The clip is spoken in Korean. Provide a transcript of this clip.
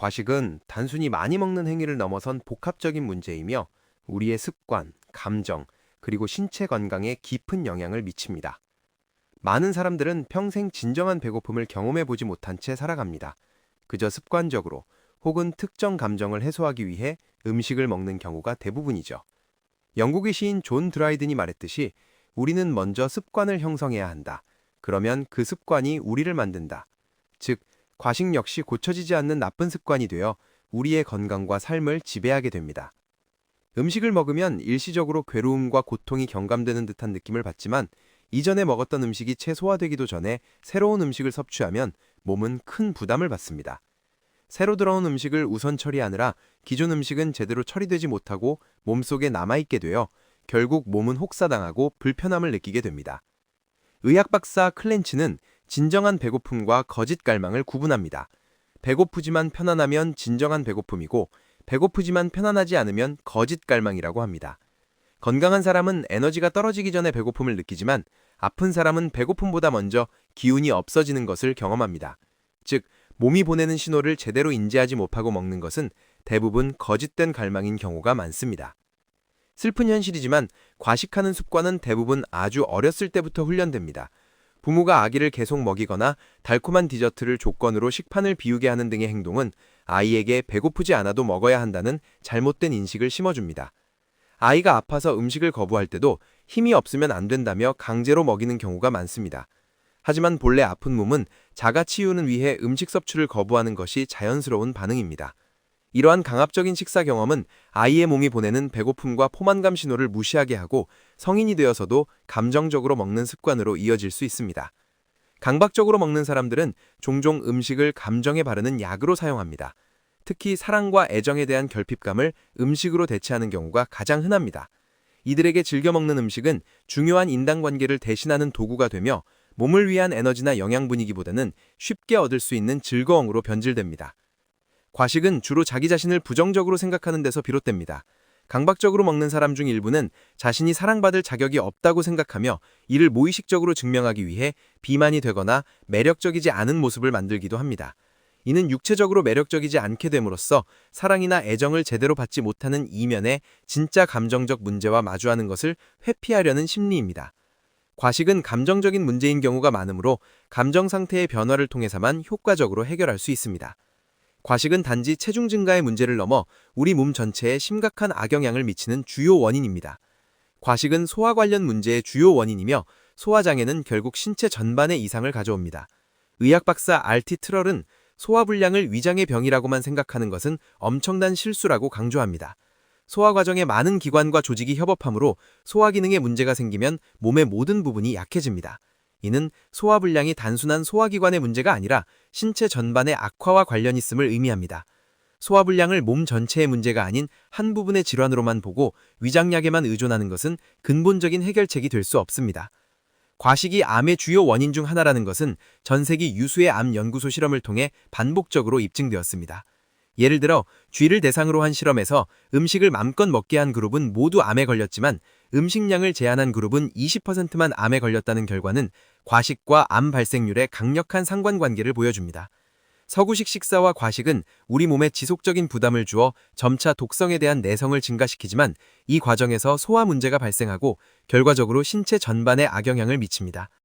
과식은 단순히 많이 먹는 행위를 넘어선 복합적인 문제이며 우리의 습관, 감정, 그리고 신체 건강에 깊은 영향을 미칩니다. 많은 사람들은 평생 진정한 배고픔을 경험해 보지 못한 채 살아갑니다. 그저 습관적으로 혹은 특정 감정을 해소하기 위해 음식을 먹는 경우가 대부분이죠. 영국의 시인 존 드라이든이 말했듯이 우리는 먼저 습관을 형성해야 한다. 그러면 그 습관이 우리를 만든다. 즉, 과식 역시 고쳐지지 않는 나쁜 습관이 되어 우리의 건강과 삶을 지배하게 됩니다. 음식을 먹으면 일시적으로 괴로움과 고통이 경감되는 듯한 느낌을 받지만 이전에 먹었던 음식이 채 소화되기도 전에 새로운 음식을 섭취하면 몸은 큰 부담을 받습니다. 새로 들어온 음식을 우선 처리하느라 기존 음식은 제대로 처리되지 못하고 몸속에 남아있게 되어 결국 몸은 혹사당하고 불편함을 느끼게 됩니다. 의학 박사 클렌치는 진정한 배고픔과 거짓 갈망을 구분합니다. 배고프지만 편안하면 진정한 배고픔이고 배고프지만 편안하지 않으면 거짓 갈망이라고 합니다. 건강한 사람은 에너지가 떨어지기 전에 배고픔을 느끼지만 아픈 사람은 배고픔보다 먼저 기운이 없어지는 것을 경험합니다. 즉, 몸이 보내는 신호를 제대로 인지하지 못하고 먹는 것은 대부분 거짓된 갈망인 경우가 많습니다. 슬픈 현실이지만 과식하는 습관은 대부분 아주 어렸을 때부터 훈련됩니다. 부모가 아기를 계속 먹이거나 달콤한 디저트를 조건으로 식판을 비우게 하는 등의 행동은 아이에게 배고프지 않아도 먹어야 한다는 잘못된 인식을 심어줍니다. 아이가 아파서 음식을 거부할 때도 힘이 없으면 안 된다며 강제로 먹이는 경우가 많습니다. 하지만 본래 아픈 몸은 자가 치유는 위해 음식 섭취를 거부하는 것이 자연스러운 반응입니다. 이러한 강압적인 식사 경험은 아이의 몸이 보내는 배고픔과 포만감 신호를 무시하게 하고 성인이 되어서도 감정적으로 먹는 습관으로 이어질 수 있습니다. 강박적으로 먹는 사람들은 종종 음식을 감정에 바르는 약으로 사용합니다. 특히 사랑과 애정에 대한 결핍감을 음식으로 대체하는 경우가 가장 흔합니다. 이들에게 즐겨 먹는 음식은 중요한 인간관계를 대신하는 도구가 되며 몸을 위한 에너지나 영양 분위기보다는 쉽게 얻을 수 있는 즐거움으로 변질됩니다. 과식은 주로 자기 자신을 부정적으로 생각하는 데서 비롯됩니다. 강박적으로 먹는 사람 중 일부는 자신이 사랑받을 자격이 없다고 생각하며 이를 무의식적으로 증명하기 위해 비만이 되거나 매력적이지 않은 모습을 만들기도 합니다. 이는 육체적으로 매력적이지 않게 됨으로써 사랑이나 애정을 제대로 받지 못하는 이면에 진짜 감정적 문제와 마주하는 것을 회피하려는 심리입니다. 과식은 감정적인 문제인 경우가 많으므로 감정 상태의 변화를 통해서만 효과적으로 해결할 수 있습니다. 과식은 단지 체중 증가의 문제를 넘어 우리 몸 전체에 심각한 악영향을 미치는 주요 원인입니다. 과식은 소화 관련 문제의 주요 원인이며 소화장애는 결국 신체 전반에 이상을 가져옵니다. 의학 박사 알티 트럴은 소화불량을 위장의 병이라고만 생각하는 것은 엄청난 실수라고 강조합니다. 소화 과정에 많은 기관과 조직이 협업하므로 소화 기능에 문제가 생기면 몸의 모든 부분이 약해집니다. 이는 소화불량이 단순한 소화기관의 문제가 아니라 신체 전반의 악화와 관련 있음을 의미합니다. 소화불량을 몸 전체의 문제가 아닌 한 부분의 질환으로만 보고 위장약에만 의존하는 것은 근본적인 해결책이 될 수 없습니다. 과식이 암의 주요 원인 중 하나라는 것은 전 세계 유수의 암 연구소 실험을 통해 반복적으로 입증되었습니다. 예를 들어 쥐를 대상으로 한 실험에서 음식을 맘껏 먹게 한 그룹은 모두 암에 걸렸지만 음식량을 제한한 그룹은 20%만 암에 걸렸다는 결과는 과식과 암 발생률에 강력한 상관관계를 보여줍니다. 서구식 식사와 과식은 우리 몸에 지속적인 부담을 주어 점차 독성에 대한 내성을 증가시키지만 이 과정에서 소화 문제가 발생하고 결과적으로 신체 전반에 악영향을 미칩니다.